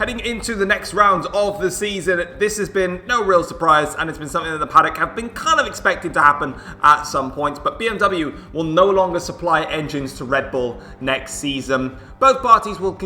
Heading into the next round of the season, this has been no real surprise, and it's been something that the paddock have been kind of expecting to happen at some point, but BMW will no longer supply engines to Red Bull next season. Both parties have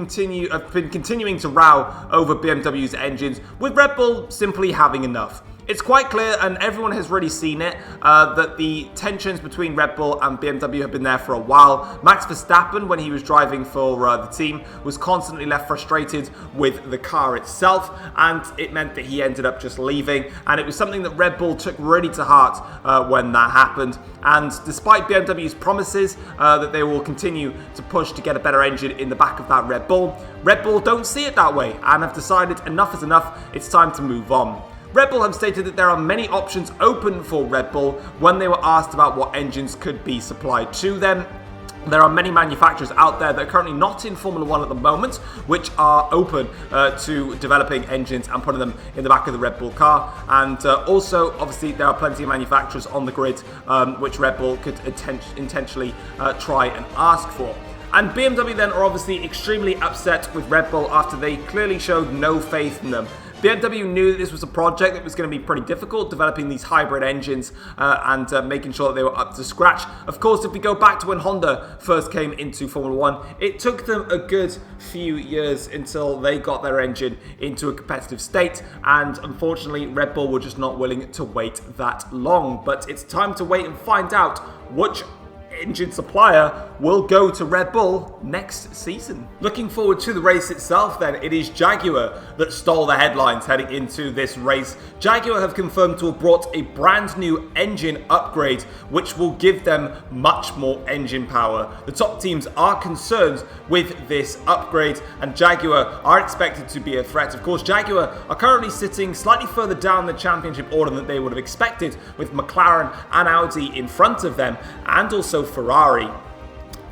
been continuing to row over BMW's engines, with Red Bull simply having enough. It's quite clear, and everyone has really seen it, that the tensions between Red Bull and BMW have been there for a while. Max Verstappen, when he was driving for the team, was constantly left frustrated with the car itself, and it meant that he ended up just leaving. And it was something that Red Bull took really to heart when that happened. And despite BMW's promises that they will continue to push to get a better engine in the back of that Red Bull don't see it that way and have decided enough is enough, it's time to move on. Red Bull have stated that there are many options open for Red Bull when they were asked about what engines could be supplied to them. There are many manufacturers out there that are currently not in Formula 1 at the moment, which are open to developing engines and putting them in the back of the Red Bull car. And also, obviously, there are plenty of manufacturers on the grid which Red Bull could intentionally try and ask for. And BMW then are obviously extremely upset with Red Bull after they clearly showed no faith in them. BMW knew that this was a project that was going to be pretty difficult, developing these hybrid engines and making sure that they were up to scratch. Of course, if we go back to when Honda first came into Formula 1, it took them a good few years until they got their engine into a competitive state, and unfortunately, Red Bull were just not willing to wait that long. But it's time to wait and find out which engine supplier will go to Red Bull next season. Looking forward to the race itself then, it is Jaguar that stole the headlines heading into this race. Jaguar have confirmed to have brought a brand new engine upgrade which will give them much more engine power. The top teams are concerned with this upgrade, and Jaguar are expected to be a threat. Of course, Jaguar are currently sitting slightly further down the championship order than they would have expected, with McLaren and Audi in front of them, and also Ferrari.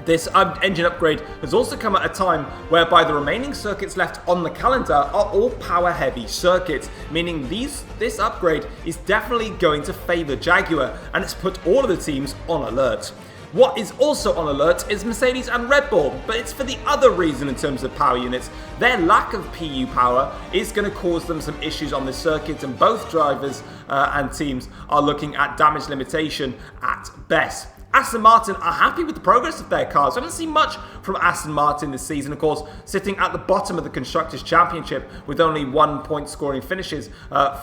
This engine upgrade has also come at a time whereby the remaining circuits left on the calendar are all power-heavy circuits, meaning this upgrade is definitely going to favour Jaguar, and it's put all of the teams on alert. What is also on alert is Mercedes and Red Bull, but it's for the other reason in terms of power units. Their lack of PU power is going to cause them some issues on the circuit, and both drivers and teams are looking at damage limitation at best. Aston Martin are happy with the progress of their cars. We haven't seen much from Aston Martin this season, of course, sitting at the bottom of the Constructors' Championship with only 1 point scoring finishes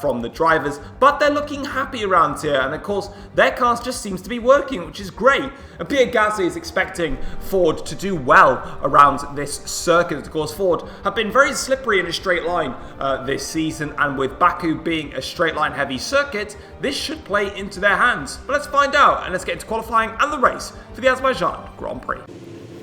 from the drivers, but they're looking happy around here, and of course, their cars just seems to be working, which is great. And Pierre Gasly is expecting Ford to do well around this circuit. Of course, Ford have been very slippery in a straight line this season, and with Baku being a straight line heavy circuit, this should play into their hands. But let's find out, and let's get into qualifying and the race for the Azerbaijan Grand Prix.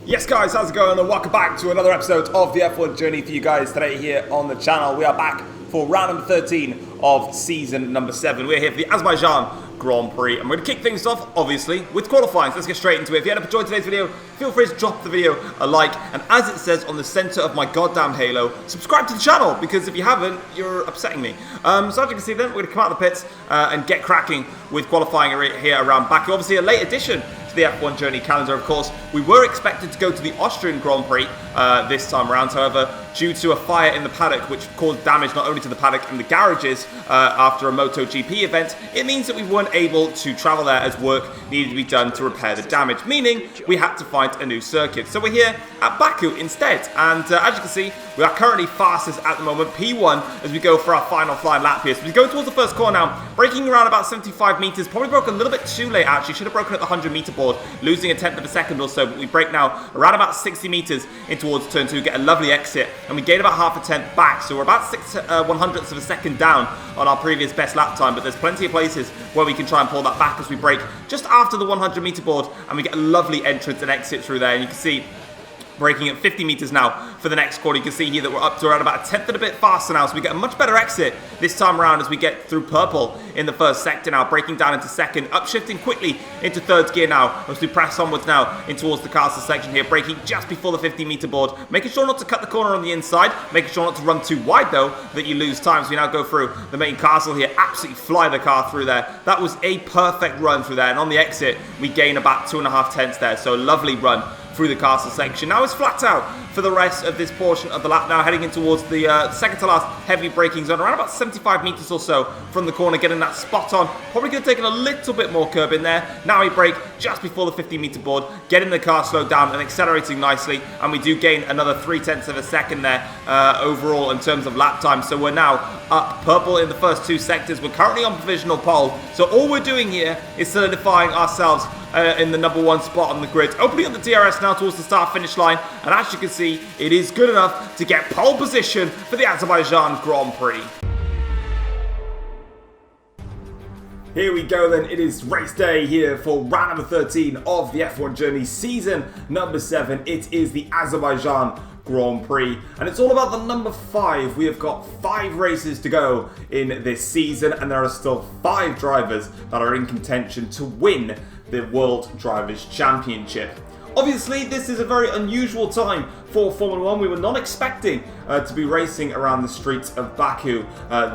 Yes guys, how's it going? And welcome back to another episode of the F1 Journey for you guys today here on the channel. We are back for round number 13 of season number 7. We're here for the Azerbaijan Grand Prix, and we're going to kick things off, obviously, with qualifying. So let's get straight into it. If you end up enjoying today's video, feel free to drop the video a like, and as it says on the center of my goddamn halo, subscribe to the channel, because if you haven't, you're upsetting me. So as you can see then, we're going to come out of the pits and get cracking with qualifying here around Baku. Obviously a late addition to the F1 Journey calendar, of course. We were expected to go to the Austrian Grand Prix this time around, however, due to a fire in the paddock which caused damage not only to the paddock and the garages after a MotoGP event, it means that we weren't able to travel there as work needed to be done to repair the damage, meaning we had to find a new circuit. So we're here at Baku instead, and as you can see, we are currently fastest at the moment, P1, as we go for our final flying lap here. So we go towards the first corner now, braking around about 75 meters, probably broke a little bit too late actually, should have broken at the 100 meter board, losing a tenth of a second or so, but we brake now around about 60 meters in towards turn 2, get a lovely exit, and we gain about half a tenth back, so we're about 1/100ths of a second down on our previous best lap time, but there's plenty of places where we can try and pull that back as we brake just after the 100 meter board, and we get a lovely entrance and exit through there, and you can see braking at 50 meters now for the next corner. You can see here that we're up to around about a tenth and a bit faster now, so we get a much better exit this time around as we get through purple in the first sector now, braking down into second, upshifting quickly into third gear now as we press onwards now in towards the castle section here, braking just before the 50 meter board, making sure not to cut the corner on the inside, making sure not to run too wide though, that you lose time. So we now go through the main castle here, absolutely fly the car through there. That was a perfect run through there, and on the exit we gain about 2.5 tenths there, so a lovely run through the castle section. Now it's flat out for the rest of this portion of the lap now, heading in towards the second to last heavy braking zone, around about 75 meters or so from the corner, getting that spot on. Probably going to take a little bit more curb in there. Now we brake just before the 50-meter board, getting the car slowed down and accelerating nicely, and we do gain another 0.3 of a second there overall in terms of lap time. So we're now up purple in the first two sectors. We're currently on provisional pole, so all we're doing here is solidifying ourselves in the number one spot on the grid. Opening up the DRS now towards the start-finish line, and as you can see, it is good enough to get pole position for the Azerbaijan Grand Prix. Here we go then, it is race day here for round number 13 of the F1 Journey season number 7. It is the Azerbaijan Grand Prix, and it's all about the number 5. We have got 5 races to go in this season, and there are still 5 drivers that are in contention to win the World Drivers' Championship. Obviously, this is a very unusual time for Formula 1. We were not expecting to be racing around the streets of Baku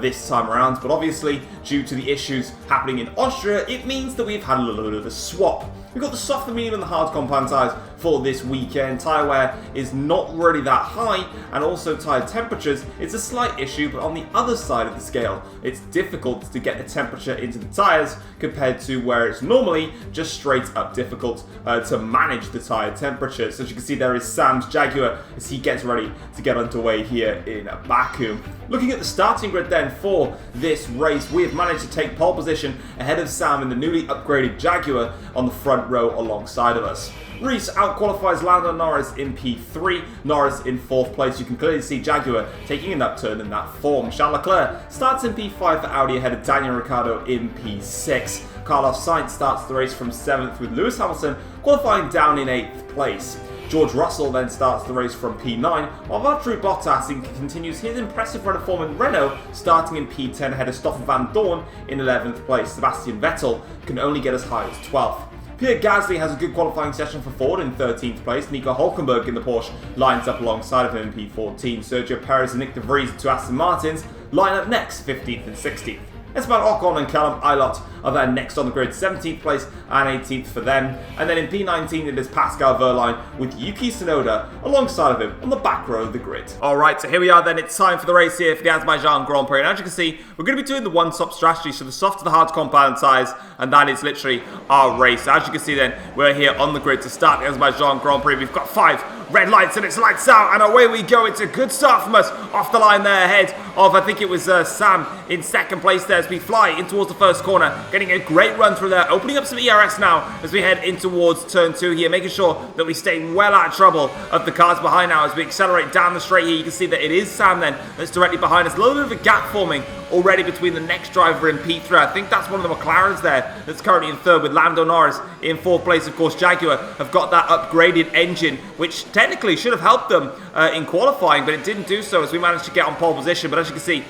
this time around, but obviously, due to the issues happening in Austria, it means that we've had a little bit of a swap. We've got the soft, the medium, and the hard compound tyres for this weekend. Tyre wear is not really that high, and also tyre temperatures, it's a slight issue, but on the other side of the scale, it's difficult to get the temperature into the tyres compared to where it's normally just straight up difficult to manage the tyre temperature. So as you can see, there is Sam's Jaguar as he gets ready to get underway here in Baku. Looking at the starting grid then for this race, we have managed to take pole position ahead of Sam in the newly upgraded Jaguar on the front row alongside of us. Reese outqualifies Lando Norris in P3, Norris in 4th place. You can clearly see Jaguar taking an upturn in that form. Charles Leclerc starts in P5 for Audi ahead of Daniel Ricciardo in P6. Carlos Sainz starts the race from 7th with Lewis Hamilton qualifying down in 8th place. George Russell then starts the race from P9, while Valtteri Bottas continues his impressive run of form in Renault, starting in P10 ahead of Stoffel Van Dorn in 11th place. Sebastian Vettel can only get as high as 12th. Pierre Gasly has a good qualifying session for Ford in 13th place. Nico Hulkenberg in the Porsche lines up alongside of him in P14. Sergio Perez and Nick de Vries, two Aston Martins, line up next, 15th and 16th. Esteban Ocon and Callum Ilott are then next on the grid, 17th place and 18th for them. And then in P19 it is Pascal Wehrlein with Yuki Tsunoda alongside of him on the back row of the grid. Alright, so here we are then, it's time for the race here for the Azerbaijan Grand Prix. And as you can see, we're going to be doing the one-stop strategy, so the soft to the hard compound tyres, and that is literally our race. So as you can see then, we're here on the grid to start the Azerbaijan Grand Prix. We've got 5 red lights and it's lights out, and away we go. It's a good start from us off the line there ahead of, I think it was Sam in 2nd place there as we fly in towards the first corner, getting a great run through there, opening up some ERS now as we head in towards turn 2 here, making sure that we stay well out of trouble of the cars behind now as we accelerate down the straight here. You can see that it is Sam then that's directly behind us. A little bit of a gap forming already between the next driver in P3. I think that's one of the McLarens there that's currently in 3rd with Lando Norris in 4th place. Of course, Jaguar have got that upgraded engine, which technically should have helped them in qualifying, but it didn't do so as we managed to get on pole position. But as you can see,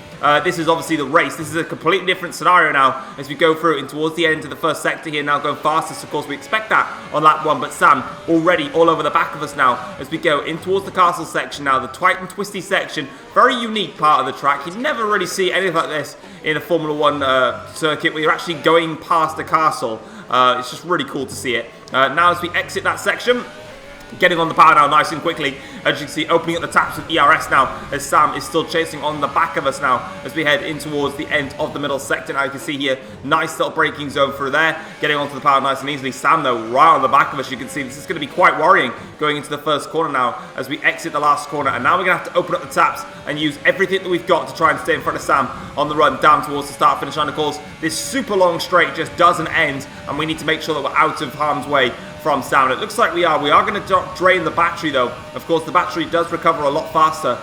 this is obviously the race. This is a completely different scenario now as we go through in towards the end of the first sector here, now going fastest. Of course, we expect that on lap 1, but Sam already all over the back of us now as we go in towards the castle section now, the tight and twisty section. Very unique part of the track. You never really see anything like this in a Formula 1 circuit where you're actually going past the castle. It's just really cool to see it. Now as we exit that section, getting on the power now nice and quickly, as you can see, opening up the taps with ERS now as Sam is still chasing on the back of us now as we head in towards the end of the middle sector. Now you can see here, nice little braking zone through there, getting onto the power nice and easily. Sam though, right on the back of us, you can see this is going to be quite worrying going into the first corner now as we exit the last corner. And now we're going to have to open up the taps and use everything that we've got to try and stay in front of Sam on the run down towards the start finish line. Of course, this super long straight just doesn't end, and we need to make sure that we're out of harm's way from Sam. It looks like we are. We are going to drain the battery though. Of course, the battery does recover a lot faster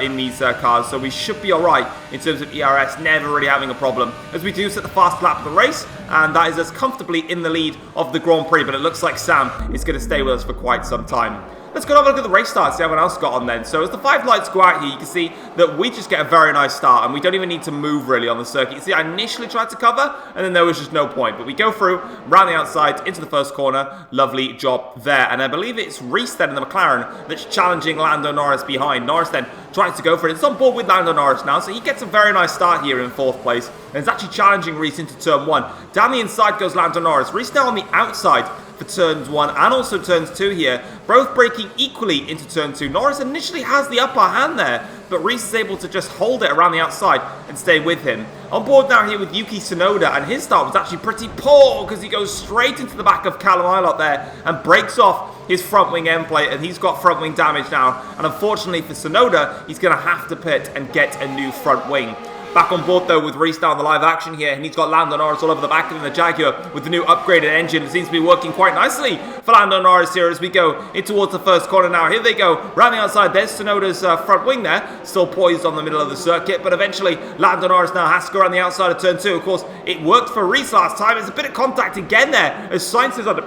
in these cars, so we should be alright in terms of ERS, never really having a problem as we do set the fast lap of the race, and that is us comfortably in the lead of the Grand Prix. But it looks like Sam is going to stay with us for quite some time. Let's go and have a look at the race start, see how everyone else got on then. So as the 5 lights go out here, you can see that we just get a very nice start, and we don't even need to move really on the circuit. You see, I initially tried to cover, and then there was just no point. But we go through, round the outside, into the first corner. Lovely job there. And I believe it's Reese then in the McLaren that's challenging Lando Norris behind. Norris then tries to go for it. It's on board with Lando Norris now, so he gets a very nice start here in 4th place. And it's actually challenging Reese into turn 1. Down the inside goes Lando Norris. Reese now on the outside, for turns 1 and also turns 2 here, both breaking equally into turn 2. Norris initially has the upper hand there, but Reese is able to just hold it around the outside and stay with him. On board now here with Yuki Tsunoda, and his start was actually pretty poor because he goes straight into the back of Callum Ilott there and breaks off his front wing end plate, and he's got front wing damage now. And unfortunately for Tsunoda, he's going to have to pit and get a new front wing. Back on board though with Reese now in the live action here, and he's got Lando Norris all over the back of him, the Jaguar with the new upgraded engine. It seems to be working quite nicely for Lando Norris here as we go in towards the first corner now. Here they go, round the outside, there's Tsunoda's front wing there, still poised on the middle of the circuit, but eventually Lando Norris now has to go around the outside of turn 2. Of course, it worked for Reese last time. There's a bit of contact again there as Sainz is under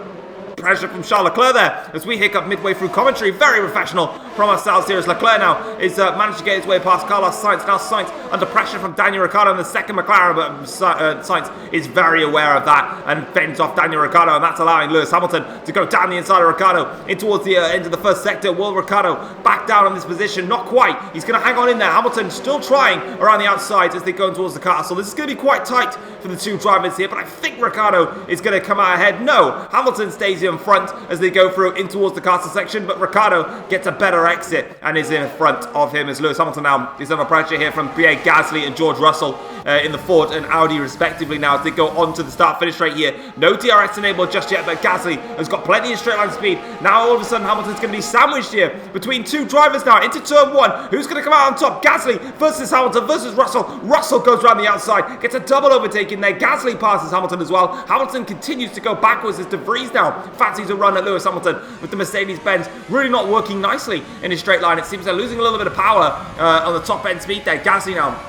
pressure from Charles Leclerc there as we hiccup midway through commentary. Very professional from ourselves here as Leclerc now is managed to get his way past Carlos Sainz. Now Sainz under pressure from Daniel Ricciardo in the second McLaren, but Sainz is very aware of that and fends off Daniel Ricciardo, and that's allowing Lewis Hamilton to go down the inside of Ricciardo in towards the end of the first sector. Will Ricciardo back down on this position? Not quite. He's going to hang on in there. Hamilton still trying around the outside as they go towards the castle. This is going to be quite tight for the two drivers here, but I think Ricciardo is going to come out ahead. No, Hamilton stays in front as they go through in towards the castle section, but Ricciardo gets a better exit and is in front of him as Lewis Hamilton now is under pressure here from Pierre Gasly and George Russell in the Ford and Audi respectively now as they go on to the start finish right here. No DRS enabled just yet, but Gasly has got plenty of straight line speed. Now all of a sudden Hamilton's going to be sandwiched here between two drivers now into turn 1. Who's going to come out on top? Gasly versus Hamilton versus Russell. Russell goes around the outside, gets a double overtaking there. Gasly passes Hamilton as well. Hamilton continues to go backwards as De Vries now fancies a run at Lewis Hamilton with the Mercedes-Benz really not working nicely in his straight line. It seems they're losing a little bit of power on the top end speed there. Gasly now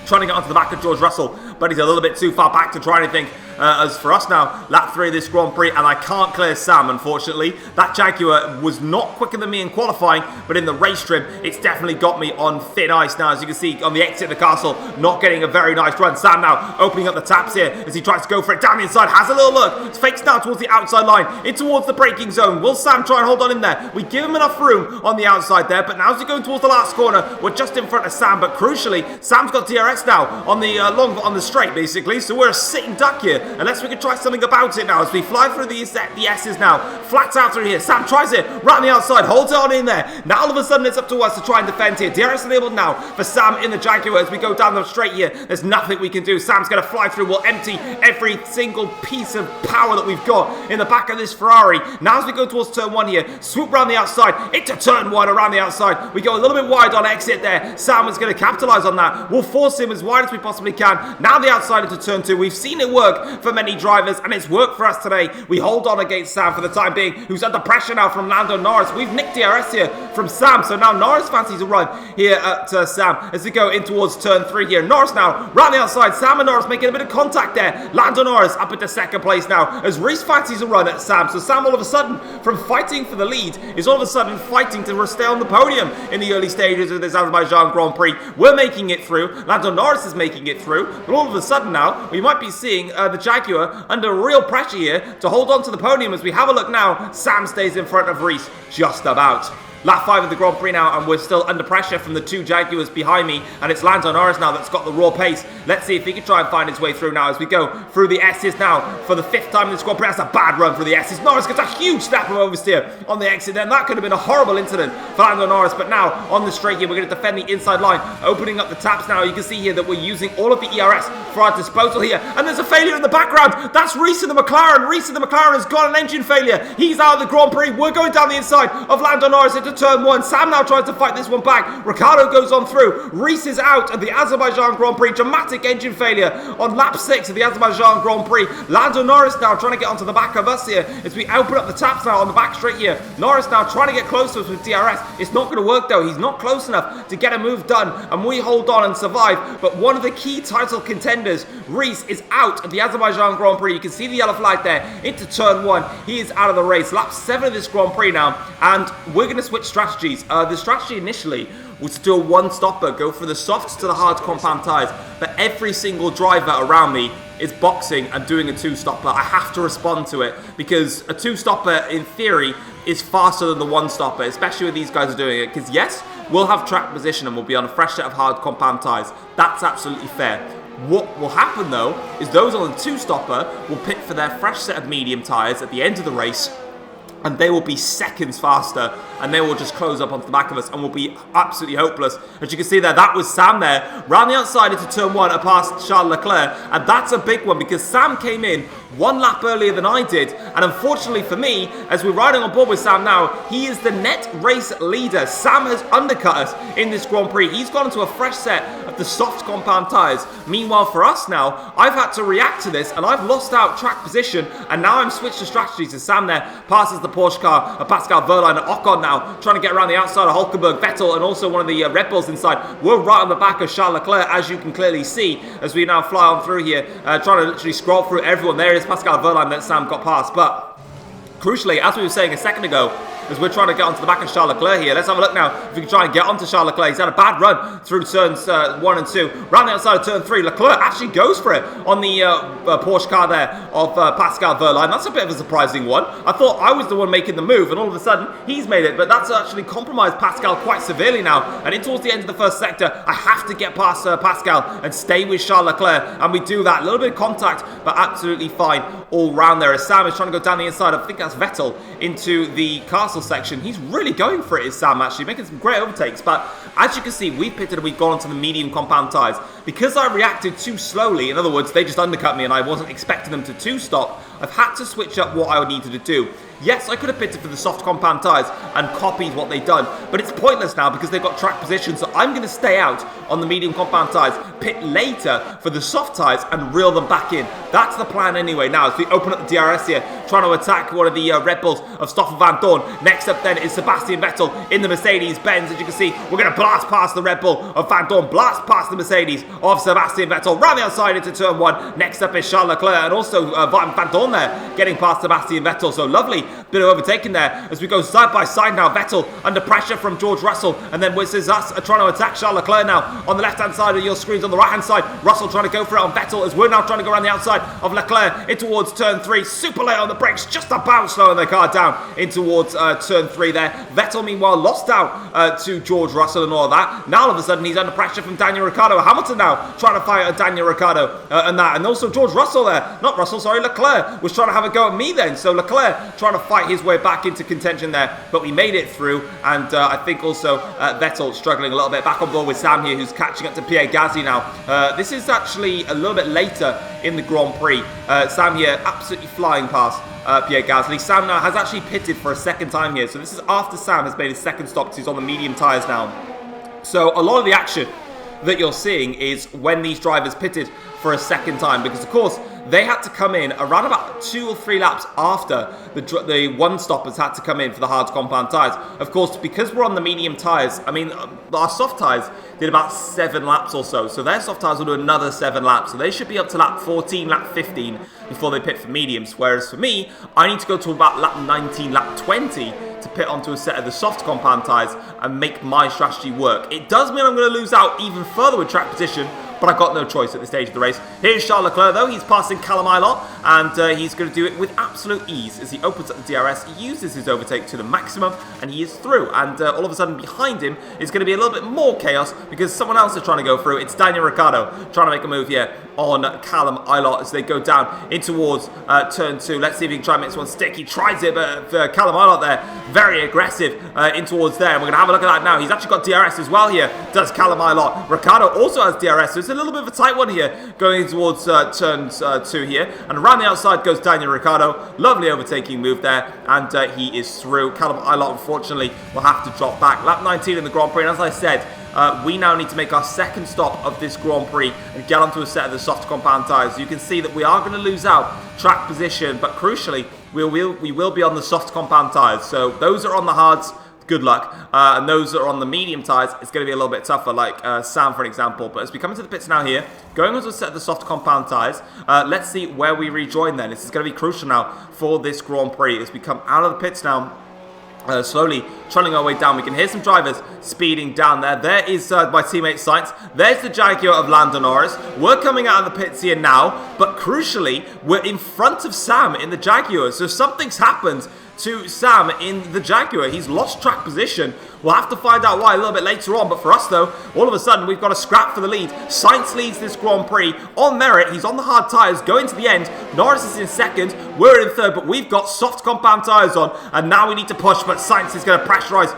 trying to get onto the back of George Russell, but he's a little bit too far back to try anything. As for us now, lap 3 of this Grand Prix, and I can't clear Sam, unfortunately. That Jaguar was not quicker than me in qualifying, but in the race trim, it's definitely got me on thin ice now, as you can see on the exit of the castle, not getting a very nice run. Sam now opening up the taps here as he tries to go for it down the inside, has a little look, fakes now towards the outside line, in towards the braking zone. Will Sam try and hold on in there? We give him enough room on the outside there, but now as he goes towards the last corner, we're just in front of Sam, but crucially, Sam's got DRS now on the on the straight, basically, so we're a sitting duck here. Unless we can try something about it now as we fly through the S's now. Flat out through here. Sam tries it right on the outside. Holds it on in there. Now all of a sudden it's up to us to try and defend here. DRS enabled now for Sam in the Jaguar as we go down the straight here. There's nothing we can do. Sam's going to fly through. We'll empty every single piece of power that we've got in the back of this Ferrari. Now as we go towards turn 1 here, swoop around the outside into turn 1 around the outside. We go a little bit wide on exit there. Sam is going to capitalize on that. We'll force him as wide as we possibly can. Now the outside into turn 2. We've seen it work for many drivers, and it's worked for us today. We hold on against Sam for the time being, who's under pressure now from Lando Norris. We've nicked DRS here from Sam, so now Norris fancies a run here at Sam as they go in towards turn 3 here. Norris now round the outside. Sam and Norris making a bit of contact there. Lando Norris up into second place now as Reese fancies a run at Sam. So Sam all of a sudden, from fighting for the lead, is all of a sudden fighting to stay on the podium in the early stages of this Azerbaijan Grand Prix. We're making it through. Lando Norris is making it through, but all of a sudden now we might be seeing the Jaguar under real pressure here to hold on to the podium. As we have a look now, Sam stays in front of Reese just about. Lap 5 of the Grand Prix now, and we're still under pressure from the two Jaguars behind me, and it's Lando Norris now that's got the raw pace. Let's see if he can try and find his way through now as we go through the S's now for the 5th time in this Grand Prix. That's a bad run for the S's. Norris gets a huge snap of oversteer on the exit there, and that could have been a horrible incident for Lando Norris, but now on the straight here, we're going to defend the inside line, opening up the taps now. You can see here that we're using all of the ERS for our disposal here, and there's a failure in the background. That's Reese in the McLaren. Reese in the McLaren has got an engine failure. He's out of the Grand Prix. We're going down the inside of Lando Norris into turn 1. Sam now tries to fight this one back. Ricciardo goes on through. Reese is out of the Azerbaijan Grand Prix. Dramatic engine failure on lap 6 of the Azerbaijan Grand Prix. Lando Norris now trying to get onto the back of us here as we open up the taps now on the back straight here. Norris now trying to get close to us with DRS. It's not going to work though. He's not close enough to get a move done, and we hold on and survive. But one of the key title contenders, Reese, is out of the Azerbaijan Grand Prix. You can see the yellow flag there into turn 1. He is out of the race. Lap 7 of this Grand Prix now, and we're going to switch strategies. The strategy initially was to do a one-stopper, go from the softs to the hard compound tyres, but every single driver around me is boxing and doing a two-stopper. I have to respond to it because a two-stopper, in theory, is faster than the one-stopper, especially when these guys are doing it, because yes, we'll have track position and we'll be on a fresh set of hard compound tyres. That's absolutely fair. What will happen though is those on the 2-stopper will pit for their fresh set of medium tyres at the end of the race, and they will be seconds faster, and they will just close up onto the back of us and will be absolutely hopeless. As you can see there, that was Sam there, round the outside into turn 1 past Charles Leclerc, and that's a big one because Sam came in 1 lap earlier than I did, and unfortunately for me, as we're riding on board with Sam now, he is the net race leader. Sam has undercut us in this Grand Prix. He's gone into a fresh set of the soft compound tyres. Meanwhile for us now, I've had to react to this, and I've lost out track position, and now I'm switched to strategies as Sam there passes the Porsche car of Pascal Wehrlein and Ocon now, trying to get around the outside of Hulkenberg, Vettel, and also one of the Red Bulls inside. We're right on the back of Charles Leclerc, as you can clearly see, as we now fly on through here, trying to literally scroll through everyone. There is Pascal Wehrlein that Sam got past, but crucially, as we were saying a second ago, as we're trying to get onto the back of Charles Leclerc here. Let's have a look now if we can try and get onto Charles Leclerc. He's had a bad run through turns 1 and 2. Round the outside of turn 3, Leclerc actually goes for it on the Porsche car there of Pascal Wehrlein. That's a bit of a surprising one. I thought I was the one making the move, and all of a sudden he's made it, but that's actually compromised Pascal quite severely now. And in towards the end of the first sector, I have to get past Pascal and stay with Charles Leclerc, and we do that. A little bit of contact, but absolutely fine all round there. As Sam is trying to go down the inside, I think that's Vettel, into the castle section. He's really going for it, is Sam, actually, making some great overtakes. But as you can see, we've pitted and we've gone onto the medium compound tyres. Because I reacted too slowly, in other words, they just undercut me and I wasn't expecting them to two-stop, I've had to switch up what I needed to do. Yes, I could have pitted for the soft compound tyres and copied what they've done, but it's pointless now because they've got track position, so I'm going to stay out on the medium compound tyres, pit later for the soft tyres and reel them back in. That's the plan anyway. Now, as we open up the DRS here, trying to attack one of the Red Bulls of Stoffel Van Dorn. Next up then is Sebastian Vettel in the Mercedes-Benz. As you can see, we're going to blast past the Red Bull of Van Dorn, blast past the Mercedes of Sebastian Vettel, round the outside into turn 1. Next up is Charles Leclerc and also Van Dorn there, getting past Sebastian Vettel. So lovely bit of overtaking there as we go side by side now. Vettel under pressure from George Russell, and then this is us trying to attack Charles Leclerc now on the left hand side of your screens. On the right hand side, Russell trying to go for it on Vettel as we're now trying to go around the outside of Leclerc in towards turn 3. Super late on the brakes, just about slowing the car down in towards turn 3 there. Vettel meanwhile lost out to George Russell and all of that. Now all of a sudden he's under pressure from Daniel Ricciardo. Hamilton now trying to fight Daniel Ricciardo and that, and also George Russell there, not Russell, sorry, Leclerc was trying to have a go at me then. So Leclerc trying to fight his way back into contention there, but we made it through. And I think also Vettel struggling a little bit, back on board with Sam here, who's catching up to Pierre Gasly now. This is actually a little bit later in the Grand Prix. Sam here absolutely flying past Pierre Gasly. Sam now has actually pitted for a second time here, so this is after Sam has made his second stop because he's on the medium tyres now. So a lot of the action that you're seeing is when these drivers pitted for a second time, because of course they had to come in around about 2 or 3 laps after the one stoppers had to come in for the hard compound tyres. Of course, because we're on the medium tyres, I mean, our soft tyres did about 7 laps or so. So their soft tyres will do another 7 laps. So they should be up to lap 14, lap 15 before they pit for mediums. Whereas for me, I need to go to about lap 19, lap 20 to pit onto a set of the soft compound tyres and make my strategy work. It does mean I'm going to lose out even further with track position, but I've got no choice at this stage of the race. Here's Charles Leclerc though, he's passing Callum Ilott, and he's going to do it with absolute ease as he opens up the DRS, he uses his overtake to the maximum, and he is through. And all of a sudden behind him is going to be a little bit more chaos because someone else is trying to go through. It's Daniel Ricciardo trying to make a move here on Callum Ilott as they go down in towards turn 2. Let's see if he can try and make this one stick. He tries it, but Callum Ilott there, very aggressive in towards there. And we're going to have a look at that now. He's actually got DRS as well here, does Callum Ilott. Ricciardo also has DRS, so it's a little bit of a tight one here going towards turn 2 here. And around the outside goes Daniel Ricciardo. Lovely overtaking move there, and he is through. Callum Ilott, unfortunately, will have to drop back. Lap 19 in the Grand Prix, and as I said, we now need to make our second stop of this Grand Prix and get onto a set of the soft compound tyres. You can see that we are going to lose out track position, but crucially, we will be on the soft compound tyres. So those are on the hards, good luck. And those that are on the medium tyres, it's going to be a little bit tougher, like Sam, for example. But as we come into the pits now here, going on to a set of the soft compound tyres, let's see where we rejoin then. This is going to be crucial now for this Grand Prix as we come out of the pits now. Slowly trolling our way down. We can hear some drivers speeding down there. There is my teammate Sainz. There's the Jaguar of Lando Norris. We're coming out of the pits here now, but crucially, we're in front of Sam in the Jaguar. So something's happened to Sam in the Jaguar. He's lost track position. We'll have to find out why a little bit later on, but for us though, all of a sudden we've got a scrap for the lead. Sainz leads this Grand Prix on merit. He's on the hard tyres going to the end. Norris is in second, we're in third, but we've got soft compound tyres on, and now we need to push, but Sainz is going to pressurise,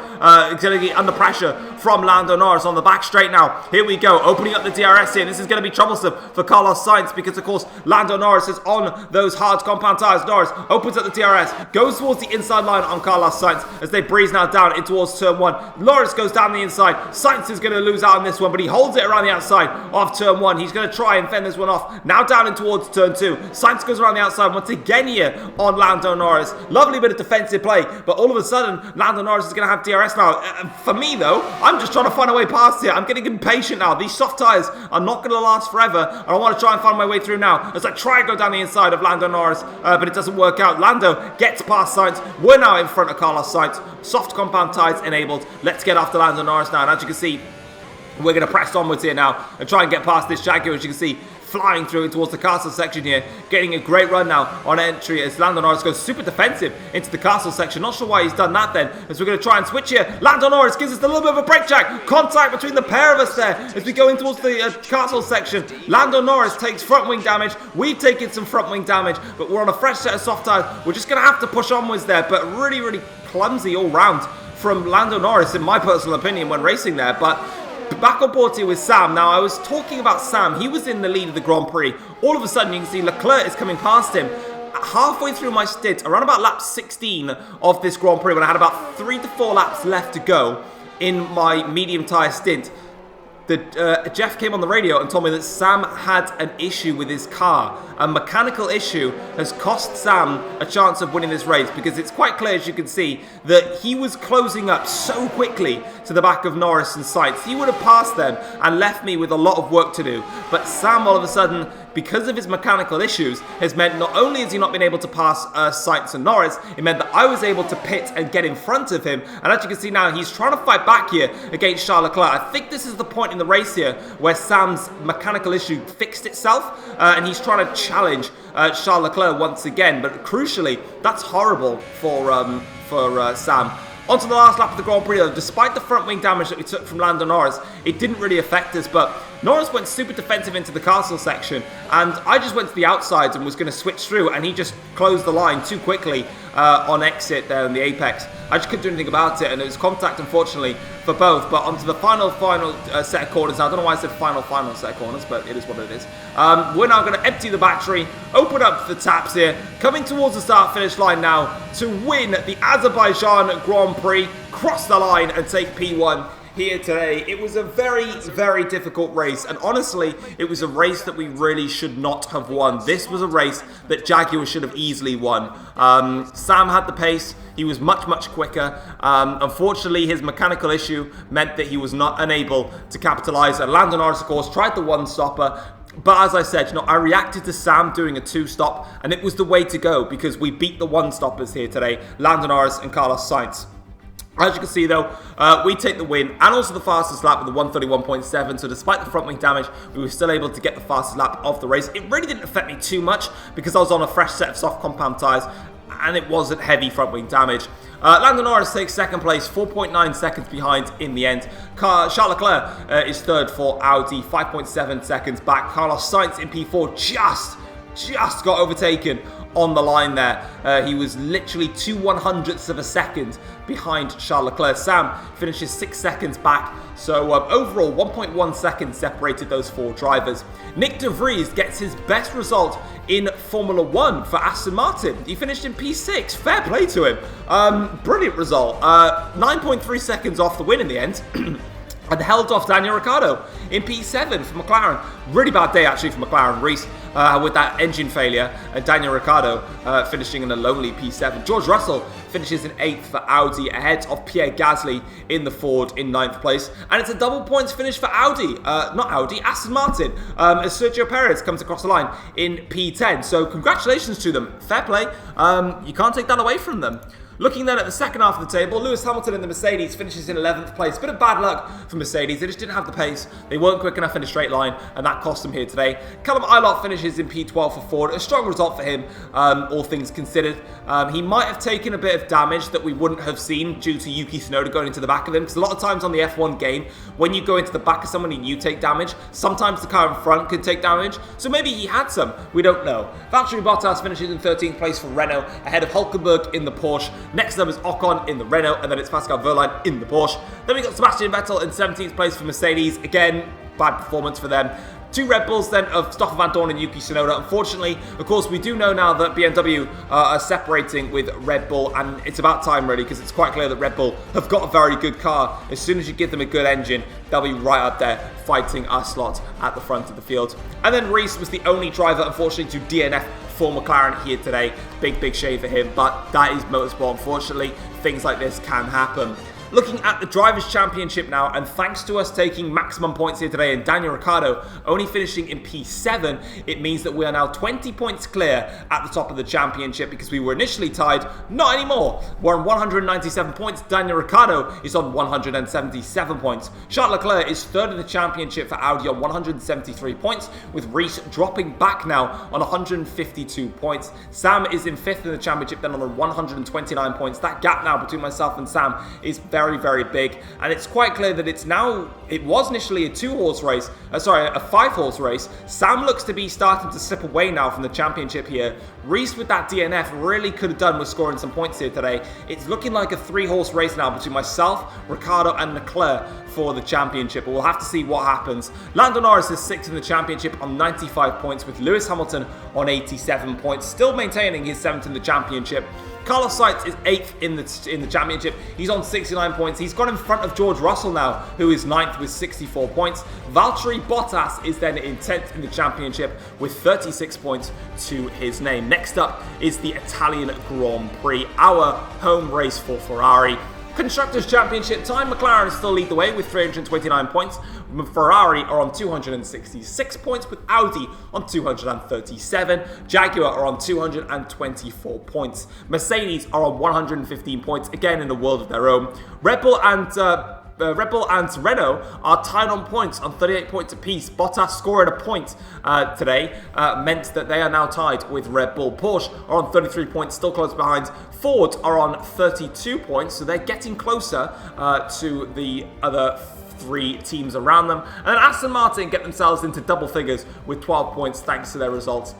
going to get under pressure from Lando Norris on the back straight now. Here we go, opening up the DRS here. This is going to be troublesome for Carlos Sainz because, of course, Lando Norris is on those hard compound tyres. Norris opens up the DRS, goes towards the inside line on Carlos Sainz as they breeze now down in towards turn 1. Norris goes down the inside. Sainz is going to lose out on this one, but he holds it around the outside of turn 1. He's going to try and fend this one off. Now down in towards turn 2. Sainz goes around the outside once again here on Lando Norris. Lovely bit of defensive play, but all of a sudden, Lando Norris is going to have DRS now. For me, though, I'm just trying to find a way past here. I'm getting impatient now. These soft tyres are not going to last forever, and I want to try and find my way through now as I try and go down the inside of Lando Norris, but it doesn't work out. Lando gets past Sainz. We're now in front of Carlos Sainz. Soft compound tyres enabled. Let's get after Lando Norris now, and as you can see, we're going to press onwards here now and try and get past this Jaguar, as you can see, flying through towards the castle section here, getting a great run now on entry as Lando Norris goes super defensive into the castle section. Not sure why he's done that then, as we're going to try and switch here. Lando Norris gives us a little bit of a brake check. Contact between the pair of us there as we go in towards the castle section. Lando Norris takes front wing damage. We've taken some front wing damage, but we're on a fresh set of soft tyres. We're just going to have to push onwards there, but really, really clumsy all round from Lando Norris, in my personal opinion, when racing there. But back on board here with Sam. Now, I was talking about Sam. He was in the lead of the Grand Prix. All of a sudden, you can see Leclerc is coming past him. Halfway through my stint, around about lap 16 of this Grand Prix, when I had about 3 to 4 laps left to go in my medium tyre stint, Jeff came on the radio and told me that Sam had an issue with his car. A mechanical issue has cost Sam a chance of winning this race, because it's quite clear, as you can see, that he was closing up so quickly to the back of Norris and Sainz. He would have passed them and left me with a lot of work to do. But Sam, all of a sudden, because of his mechanical issues, has meant not only has he not been able to pass Sainz and Norris, it meant that I was able to pit and get in front of him. And as you can see now, he's trying to fight back here against Charles Leclerc. I think this is the point in the race here where Sam's mechanical issue fixed itself, and he's trying to challenge Charles Leclerc once again. But crucially, that's horrible for Sam. On to the last lap of the Grand Prix though. Despite the front wing damage that we took from Lando Norris, it didn't really affect us, but Norris went super defensive into the castle section, and I just went to the outsides and was going to switch through, and he just closed the line too quickly on exit there in the apex. I just couldn't do anything about it, and it was contact, unfortunately, for both. But onto the final set of corners. Now, I don't know why I said final set of corners, but it is what it is. We're now going to empty the battery, open up the taps here, coming towards the start-finish line now to win the Azerbaijan Grand Prix, cross the line and take P1 here today. It was a very, very difficult race, and honestly, it was a race that we really should not have won. This was a race that Jaguar should have easily won. Sam had the pace. He was much, much quicker. Unfortunately, his mechanical issue meant that he was not unable to capitalise. And Lando Norris, of course, tried the one-stopper. But as I said, I reacted to Sam doing a two-stop, and it was the way to go because we beat the one-stoppers here today, Lando Norris and Carlos Sainz. As you can see though, we take the win and also the fastest lap with the 131.7, so despite the front wing damage, we were still able to get the fastest lap of the race. It really didn't affect me too much because I was on a fresh set of soft compound tyres and it wasn't heavy front wing damage. Lando Norris takes second place, 4.9 seconds behind in the end. Charles Leclerc is third for Audi, 5.7 seconds back. Carlos Sainz in P4 just got overtaken on the line there. He was literally 2/100ths of a second behind Charles Leclerc. Sam finishes 6 seconds back. So overall, 1.1 seconds separated those 4 drivers. Nick de Vries gets his best result in Formula 1 for Aston Martin. He finished in P6. Fair play to him. Brilliant result. 9.3 seconds off the win in the end. And held off Daniel Ricciardo in P7 for McLaren. Really bad day actually for McLaren. Reese with that engine failure, and Daniel Ricciardo finishing in a lonely P7. George Russell finishes in 8th for Audi, ahead of Pierre Gasly in the Ford in 9th place. And it's a double points finish for Aston Martin, as Sergio Perez comes across the line in P10. So congratulations to them. Fair play. You can't take that away from them. Looking then at the second half of the table, Lewis Hamilton in the Mercedes finishes in 11th place. Bit of bad luck for Mercedes. They just didn't have the pace. They weren't quick enough in a straight line, and that cost them here today. Callum Ilott finishes in P12 for Ford. A strong result for him, all things considered. He might have taken a bit of damage that we wouldn't have seen due to Yuki Tsunoda going into the back of him, because a lot of times on the F1 game, when you go into the back of someone and you take damage, sometimes the car in front can take damage. So maybe he had some. We don't know. Valtteri Bottas finishes in 13th place for Renault, ahead of Hulkenberg in the Porsche. Next up is Ocon in the Renault, and then it's Pascal Wehrlein in the Porsche. Then we got Sebastian Vettel in 17th place for Mercedes. Again, bad performance for them. Two Red Bulls then of Stoffel Vandoorne and Yuki Tsunoda. Unfortunately, of course, we do know now that BMW are separating with Red Bull, and it's about time really, because it's quite clear that Red Bull have got a very good car. As soon as you give them a good engine, they'll be right up there fighting our slot at the front of the field. And then Reese was the only driver, unfortunately, to DNF for McLaren here today. Big shame for him, but that is motorsport. Unfortunately, things like this can happen. Looking at the Drivers' Championship now, and thanks to us taking maximum points here today and Daniel Ricciardo only finishing in P7, it means that we are now 20 points clear at the top of the championship, because we were initially tied. Not anymore. We're on 197 points. Daniel Ricciardo is on 177 points. Charles Leclerc is third in the championship for Audi on 173 points, with Reese dropping back now on 152 points. Sam is in fifth in the championship, then on 129 points. That gap now between myself and Sam is very big, and it's quite clear that it was initially a 5-horse race. Sam looks to be starting to slip away now from the championship here. Reese with that DNF really could have done with scoring some points here today. It's looking like a 3-horse race now between myself, Ricciardo and Leclerc for the championship, but we'll have to see what happens. Lando Norris is 6th in the championship on 95 points, with Lewis Hamilton on 87 points, still maintaining his 7th in the championship. Carlos Sainz is 8th in the championship. He's on 69 points. He's got in front of George Russell now, who is 9th with 64 points. Valtteri Bottas is then in 10th in the championship with 36 points to his name. Next up is the Italian Grand Prix, our home race for Ferrari. Constructors' Championship time, McLaren still lead the way with 329 points. Ferrari are on 266 points, with Audi on 237. Jaguar are on 224 points. Mercedes are on 115 points, again in a world of their own. Red Bull and Renault are tied on points on 38 points apiece. Bottas scoring a point today meant that they are now tied with Red Bull. Porsche are on 33 points, still close behind. Ford are on 32 points, so they're getting closer to the other 3 teams around them. And then Aston Martin get themselves into double figures with 12 points thanks to their results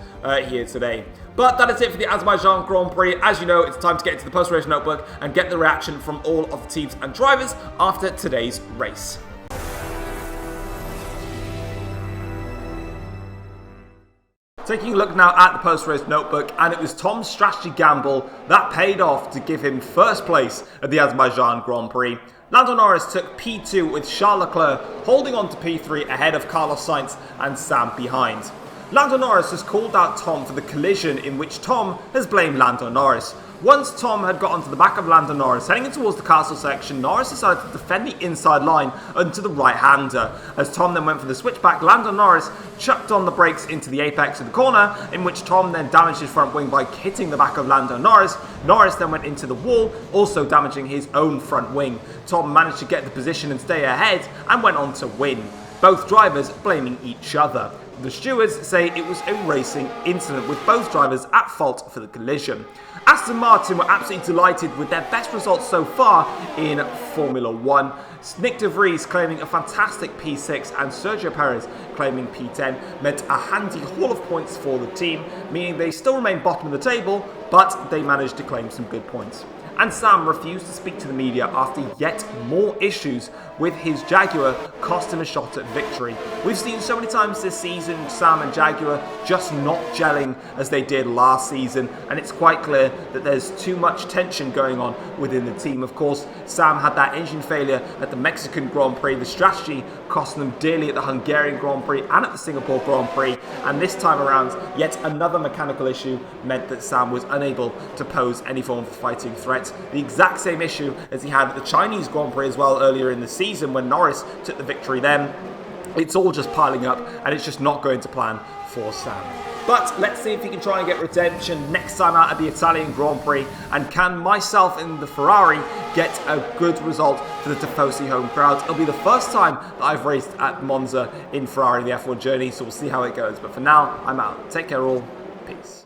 here today. But that is it for the Azerbaijan Grand Prix. As you know, it's time to get into the post-race notebook and get the reaction from all of the teams and drivers after today's race. Taking a look now at the post-race notebook, and it was Tom's strategy gamble that paid off to give him first place at the Azerbaijan Grand Prix. Lando Norris took P2 with Charles Leclerc holding on to P3 ahead of Carlos Sainz and Sam behind. Lando Norris has called out Tom for the collision in which Tom has blamed Lando Norris. Once Tom had got onto the back of Lando Norris, heading in towards the castle section, Norris decided to defend the inside line onto the right-hander. As Tom then went for the switchback, Lando Norris chucked on the brakes into the apex of the corner, in which Tom then damaged his front wing by hitting the back of Lando Norris. Norris then went into the wall, also damaging his own front wing. Tom managed to get the position and stay ahead, and went on to win. Both drivers blaming each other. The stewards say it was a racing incident, with both drivers at fault for the collision. Aston Martin were absolutely delighted with their best results so far in Formula 1. Nick de Vries claiming a fantastic P6 and Sergio Perez claiming P10 meant a handy haul of points for the team, meaning they still remain bottom of the table, but they managed to claim some good points. And Sam refused to speak to the media after yet more issues with his Jaguar cost him a shot at victory. We've seen so many times this season Sam and Jaguar just not gelling as they did last season, and it's quite clear that there's too much tension going on within the team. Of course, Sam had that engine failure at the Mexican Grand Prix. The strategy cost them dearly at the Hungarian Grand Prix and at the Singapore Grand Prix, and this time around yet another mechanical issue meant that Sam was unable to pose any form of fighting threat. The exact same issue as he had at the Chinese Grand Prix as well earlier in the season when Norris took the victory then. It's all just piling up, and it's just not going to plan for Sam. But let's see if he can try and get redemption next time out at the Italian Grand Prix, and can myself in the Ferrari get a good result for the Tifosi home crowd. It'll be the first time that I've raced at Monza in Ferrari in the F1 journey, so we'll see how it goes. But for now, I'm out. Take care all. Peace.